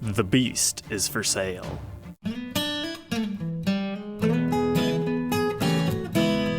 The Beast is for sale.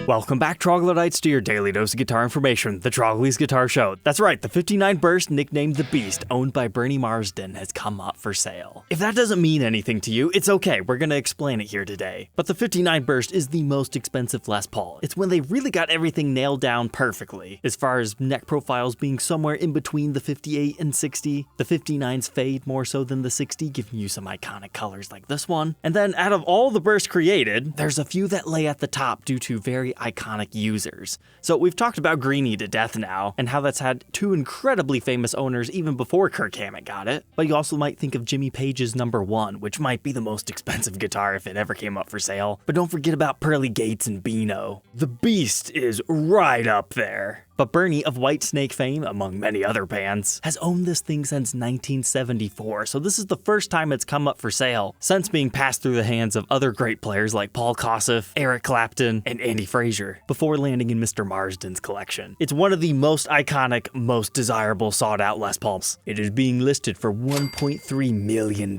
Welcome back, Troglodytes, to your daily dose of guitar information, the Trogly's Guitar Show. That's right, the 59 Burst, nicknamed the Beast, owned by Bernie Marsden, has come up for sale. If that doesn't mean anything to you, it's okay, we're gonna explain it here today. But the 59 Burst is the most expensive Les Paul. It's when they really got everything nailed down perfectly, as far as neck profiles being somewhere in between the 58 and 60. The 59s fade more so than the 60, giving you some iconic colors like this one. And then out of all the Bursts created, there's a few that lay at the top due to very iconic users. So we've talked about Greenie to death now, and how that's had two incredibly famous owners even before Kirk Hammett got it. But you also might think of Jimmy Page's number 1, which might be the most expensive guitar if it ever came up for sale. But don't forget about Pearly Gates and Beano. The Beast is right up there. But Bernie of Whitesnake fame, among many other bands, has owned this thing since 1974, so this is the first time it's come up for sale, since being passed through the hands of other great players like Paul Kossoff, Eric Clapton, and Andy Frazier, before landing in Mr. Marsden's collection. It's one of the most iconic, most desirable sought-out Les Pauls. It is being listed for $1.3 million.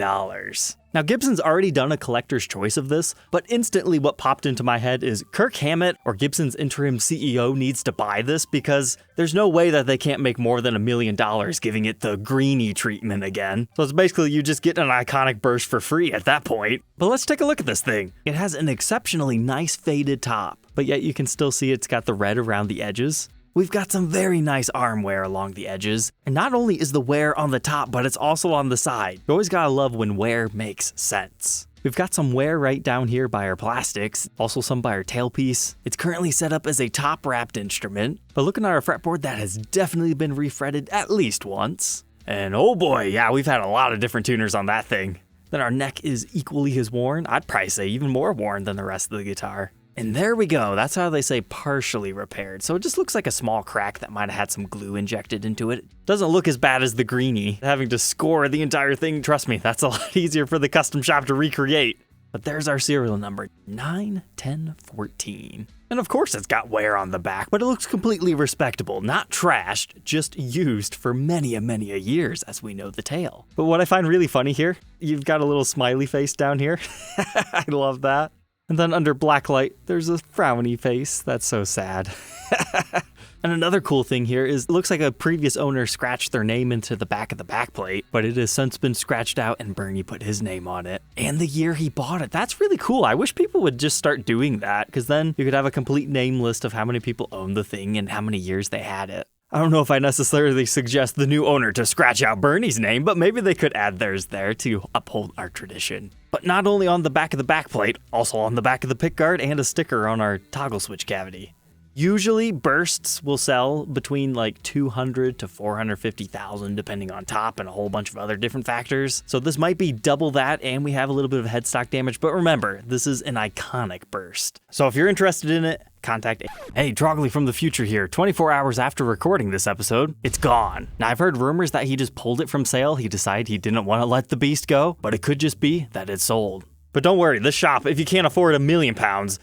Now, Gibson's already done a collector's choice of this, but instantly what popped into my head is Kirk Hammett or Gibson's interim CEO needs to buy this because there's no way that they can't make more than $1 million giving it the Greenie treatment again. So it's basically you just get an iconic Burst for free at that point. But let's take a look at this thing. It has an exceptionally nice faded top, but yet you can still see it's got the red around the edges. We've got some very nice arm wear along the edges, and not only is the wear on the top, but it's also on the side. You always gotta love when wear makes sense. We've got some wear right down here by our plastics, also some by our tailpiece. It's currently set up as a top-wrapped instrument, but looking at our fretboard, that has definitely been refretted at least once. And oh boy, yeah, we've had a lot of different tuners on that thing. Then our neck is equally as worn, I'd probably say even more worn than the rest of the guitar. And there we go, that's how they say partially repaired, so it just looks like a small crack that might have had some glue injected into it. Doesn't look as bad as the Greenie. Having to score the entire thing, trust me, that's a lot easier for the custom shop to recreate. But there's our serial number, 91014. And of course it's got wear on the back, but it looks completely respectable, not trashed, just used for many a years, as we know the tale. But what I find really funny here, you've got a little smiley face down here. I love that. And then under blacklight, there's a frowny face. That's so sad. And another cool thing here is it looks like a previous owner scratched their name into the back of the backplate, but it has since been scratched out and Bernie put his name on it. And the year he bought it. That's really cool. I wish people would just start doing that, because then you could have a complete name list of how many people own the thing and how many years they had it. I don't know if I necessarily suggest the new owner to scratch out Bernie's name, but maybe they could add theirs there to uphold our tradition. But not only on the back of the backplate, also on the back of the pickguard and a sticker on our toggle switch cavity. Usually Bursts will sell between like 200 to 450,000 depending on top and a whole bunch of other different factors. So this might be double that and we have a little bit of headstock damage, but remember, this is an iconic Burst. So if you're interested in it, contact Hey, Trogly from the future here. 24 hours after recording this episode, it's gone. Now I've heard rumors that he just pulled it from sale. He decided he didn't want to let the Beast go, but it could just be that it's sold. But don't worry, this shop, if you can't afford £1 million,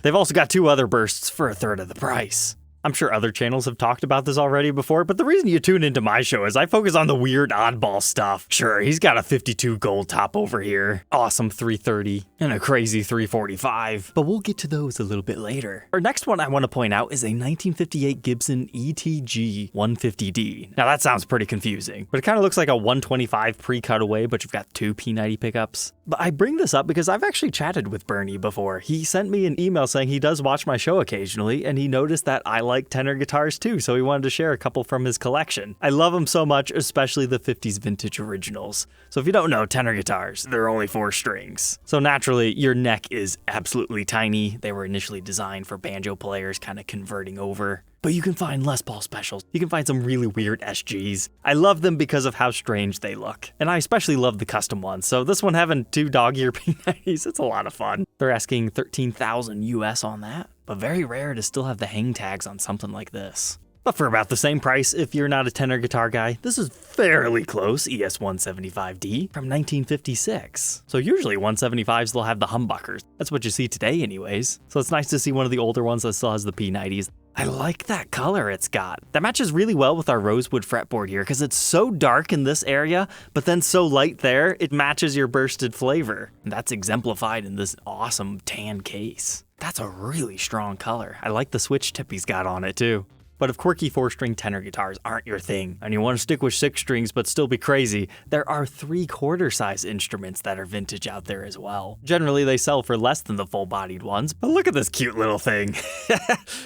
they've also got 2 other Bursts for a third of the price. I'm sure other channels have talked about this already before, but the reason you tune into my show is I focus on the weird oddball stuff. Sure, he's got a 52 gold top over here, awesome 330, and a crazy 345, but we'll get to those a little bit later. Our next one I want to point out is a 1958 Gibson ETG-150 D. Now that sounds pretty confusing, but it kind of looks like a 125 pre-cutaway, but you've got 2 P90 pickups. But I bring this up because I've actually chatted with Bernie before. He sent me an email saying he does watch my show occasionally, and he noticed that I like tenor guitars too, so he wanted to share a couple from his collection. I love them so much, especially the 50s vintage originals. So if you don't know, tenor guitars, they're only 4 strings. So naturally, your neck is absolutely tiny. They were initially designed for banjo players, kind of converting over. But you can find Les Paul specials. You can find some really weird SGs. I love them because of how strange they look. And I especially love the custom ones. So this one having 2 dog-ear P90s, it's a lot of fun. They're asking $13,000 US on that, but very rare to still have the hang tags on something like this. But for about the same price, if you're not a tenor guitar guy, this is fairly close, ES-175 D from 1956. So usually 175s, they'll have the humbuckers. That's what you see today anyways. So it's nice to see one of the older ones that still has the P90s. I like that color it's got. That matches really well with our rosewood fretboard here because it's so dark in this area, but then so light there, it matches your bursted flavor. And that's exemplified in this awesome tan case. That's a really strong color. I like the switch tip he's got on it too. But if quirky 4-string tenor guitars aren't your thing, and you want to stick with 6 strings but still be crazy, there are 3/4 size instruments that are vintage out there as well. Generally they sell for less than the full-bodied ones, but look at this cute little thing.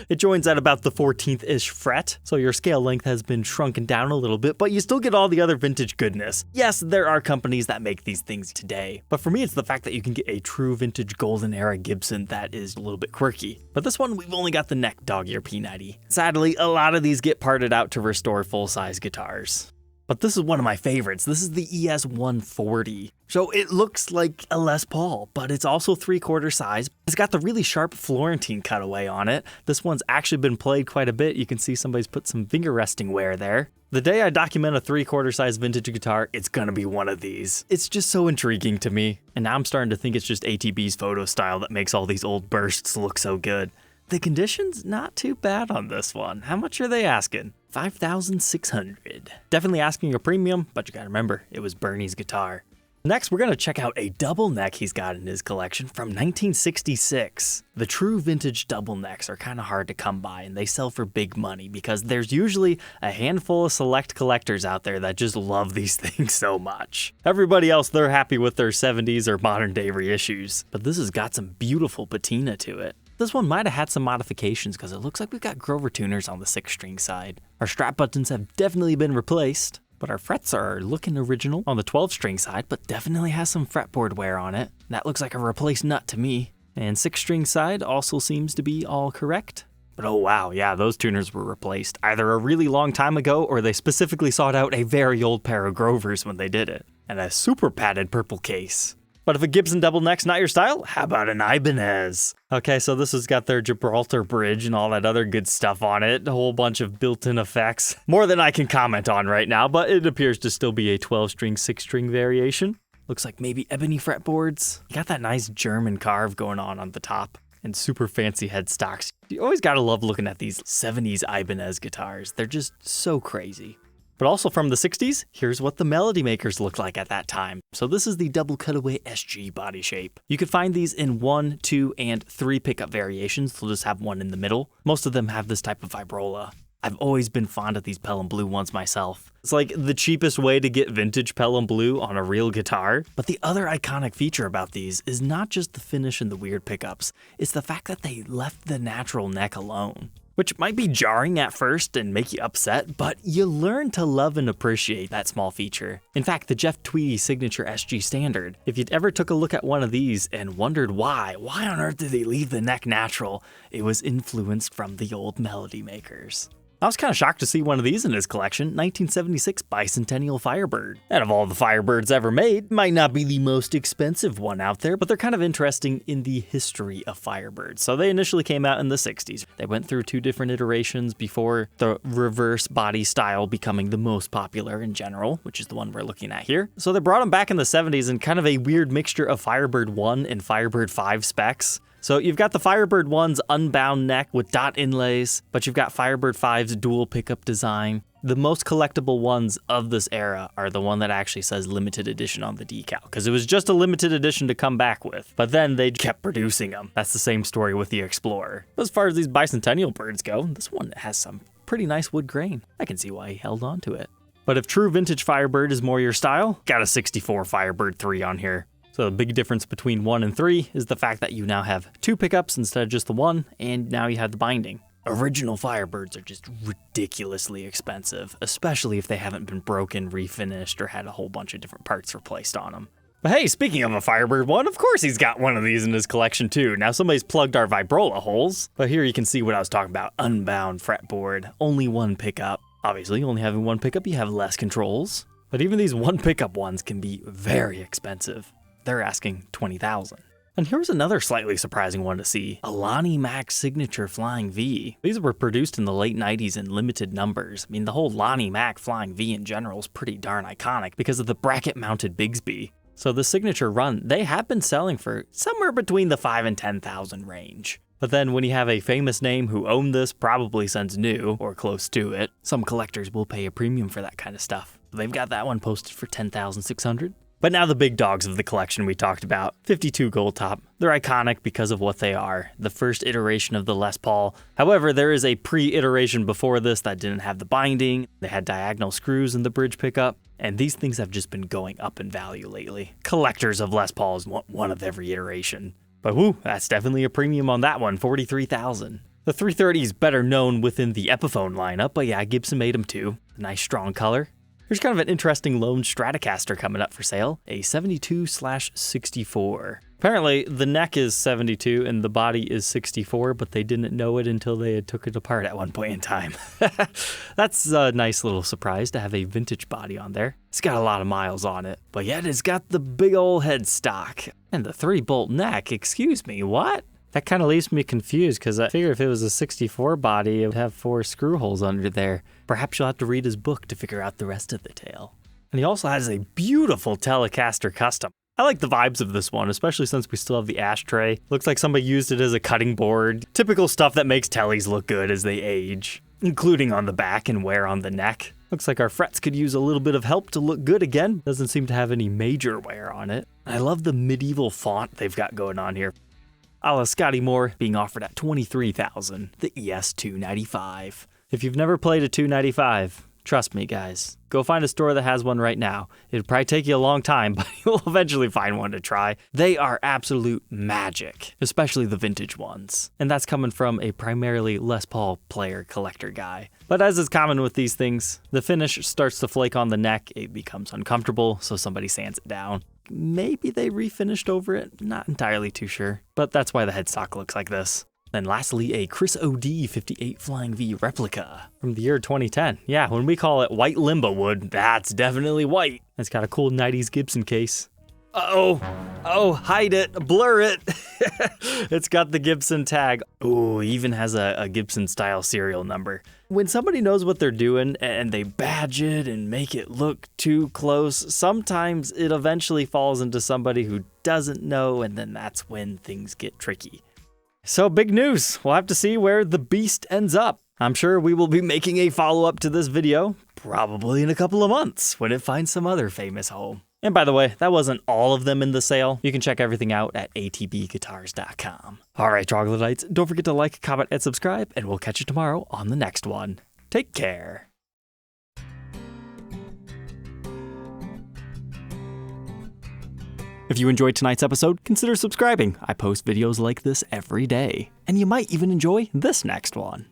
It joins at about the 14th-ish fret, so your scale length has been shrunken down a little bit, but you still get all the other vintage goodness. Yes, there are companies that make these things today, but for me it's the fact that you can get a true vintage golden era Gibson that is a little bit quirky. But this one, we've only got the neck dog ear P90. Sadly, a lot of these get parted out to restore full-size guitars. But this is one of my favorites. This is the ES-140. So it looks like a Les Paul, but it's also 3/4 size. It's got the really sharp Florentine cutaway on it. This one's actually been played quite a bit. You can see somebody's put some finger resting wear there. The day I document a 3/4 size vintage guitar, it's gonna be one of these. It's just so intriguing to me. And now I'm starting to think it's just ATB's photo style that makes all these old bursts look so good. The condition's not too bad on this one. How much are they asking? $5,600. Definitely asking a premium, but you gotta remember, it was Bernie's guitar. Next, we're gonna check out a double neck he's got in his collection from 1966. The true vintage double necks are kind of hard to come by, and they sell for big money because there's usually a handful of select collectors out there that just love these things so much. Everybody else, they're happy with their 70s or modern day reissues, but this has got some beautiful patina to it. This one might have had some modifications because it looks like we've got Grover tuners on the 6-string side. Our strap buttons have definitely been replaced, but our frets are looking original on the 12-string side, but definitely has some fretboard wear on it. That looks like a replaced nut to me. And 6-string side also seems to be all correct. But oh wow, yeah, those tuners were replaced either a really long time ago or they specifically sought out a very old pair of Grovers when they did it. And a super padded purple case. But if a Gibson double neck's not your style, how about an Ibanez? Okay, so this has got their Gibraltar bridge and all that other good stuff on it, a whole bunch of built-in effects. More than I can comment on right now, but it appears to still be a 12-string, 6-string variation. Looks like maybe ebony fretboards. You got that nice German carve going on the top, and super fancy headstocks. You always gotta love looking at these 70s Ibanez guitars. They're just so crazy. But also from the 60s, here's what the Melody Makers looked like at that time. So this is the double cutaway SG body shape. You could find these in 1, 2, and 3 pickup variations. They'll just have one in the middle. Most of them have this type of vibrola. I've always been fond of these Pelham Blue ones myself. It's like the cheapest way to get vintage Pelham Blue on a real guitar. But the other iconic feature about these is not just the finish and the weird pickups, it's the fact that they left the natural neck alone. Which might be jarring at first and make you upset, but you learn to love and appreciate that small feature. In fact, the Jeff Tweedy Signature SG Standard, if you'd ever took a look at one of these and wondered why on earth did they leave the neck natural, it was influenced from the old Melody Makers. I was kind of shocked to see one of these in his collection, 1976 Bicentennial Firebird. And of all the Firebirds ever made, might not be the most expensive one out there, but they're kind of interesting in the history of Firebirds. So they initially came out in the 60s. They went through 2 different iterations before the reverse body style becoming the most popular in general, which is the one we're looking at here. So they brought them back in the 70s in kind of a weird mixture of Firebird I and Firebird V specs. So you've got the Firebird 1's unbound neck with dot inlays, but you've got Firebird 5's dual pickup design. The most collectible ones of this era are the one that actually says limited edition on the decal, because it was just a limited edition to come back with, but then they kept producing them. That's the same story with the Explorer. As far as these Bicentennial birds go, this one has some pretty nice wood grain. I can see why he held on to it. But if true vintage Firebird is more your style, got a 64 Firebird III on here. So the big difference between 1 and 3 is the fact that you now have 2 pickups instead of just the 1, and now you have the binding. Original Firebirds are just ridiculously expensive, especially if they haven't been broken, refinished, or had a whole bunch of different parts replaced on them. But hey, speaking of a Firebird one, of course he's got one of these in his collection too. Now somebody's plugged our vibrola holes, but here you can see what I was talking about. Unbound fretboard, only 1 pickup. Obviously, only having 1 pickup, you have less controls. But even these 1 pickup ones can be very expensive. They're asking $20,000. And here's another slightly surprising one to see, a Lonnie Mack Signature Flying V. These were produced in the late 90s in limited numbers. I mean, the whole Lonnie Mack Flying V in general is pretty darn iconic because of the bracket-mounted Bigsby. So the Signature run, they have been selling for somewhere between the $5,000 and $10,000 range. But then when you have a famous name who owned this probably since new, or close to it, some collectors will pay a premium for that kind of stuff. They've got that one posted for $10,600. But now the big dogs of the collection we talked about, 52 gold top. They're iconic because of what they are, the first iteration of the Les Paul. However, there is a pre-iteration before this that didn't have the binding. They had diagonal screws in the bridge pickup, and these things have just been going up in value lately. Collectors of Les Pauls want one of every iteration. But whoo, that's definitely a premium on that one, $43,000. The 330 is better known within the Epiphone lineup, but yeah, Gibson made them too. A nice strong color. Here's kind of an interesting lone Stratocaster coming up for sale, a 72/64. Apparently, the neck is 72 and the body is 64, but they didn't know it until they had took it apart at one point in time. That's a nice little surprise to have a vintage body on there. It's got a lot of miles on it, but yet it's got the big old headstock. And the 3-bolt neck, excuse me, what? That kind of leaves me confused because I figure if it was a 64 body, it would have 4 screw holes under there. Perhaps you'll have to read his book to figure out the rest of the tale. And he also has a beautiful Telecaster custom. I like the vibes of this one, especially since we still have the ashtray. Looks like somebody used it as a cutting board. Typical stuff that makes tellies look good as they age, including on the back and wear on the neck. Looks like our frets could use a little bit of help to look good again. Doesn't seem to have any major wear on it. I love the medieval font they've got going on here. A la Scotty Moore being offered at $23,000, the ES-295. If you've never played a 295, trust me guys, go find a store that has one right now. It'll probably take you a long time, but you'll eventually find one to try. They are absolute magic, especially the vintage ones. And that's coming from a primarily Les Paul player collector guy. But as is common with these things, the finish starts to flake on the neck, it becomes uncomfortable, so somebody sands it down. Maybe they refinished over it, not entirely too sure. But that's why the headstock looks like this. Then lastly, a Chris O.D. 58 Flying V replica from the year 2010. Yeah, when we call it white limbo wood, that's definitely white. It's got a cool 90s Gibson case. Oh, hide it, blur it. It's got the Gibson tag. Ooh, even has a Gibson style serial number. When somebody knows what they're doing and they badge it and make it look too close, sometimes it eventually falls into somebody who doesn't know, and then that's when things get tricky. So big news, we'll have to see where the beast ends up. I'm sure we will be making a follow-up to this video, probably in a couple of months, when it finds some other famous home. And by the way, that wasn't all of them in the sale. You can check everything out at atbguitars.com. Alright, troglodytes, don't forget to like, comment, and subscribe, and we'll catch you tomorrow on the next one. Take care. If you enjoyed tonight's episode, consider subscribing. I post videos like this every day. And you might even enjoy this next one.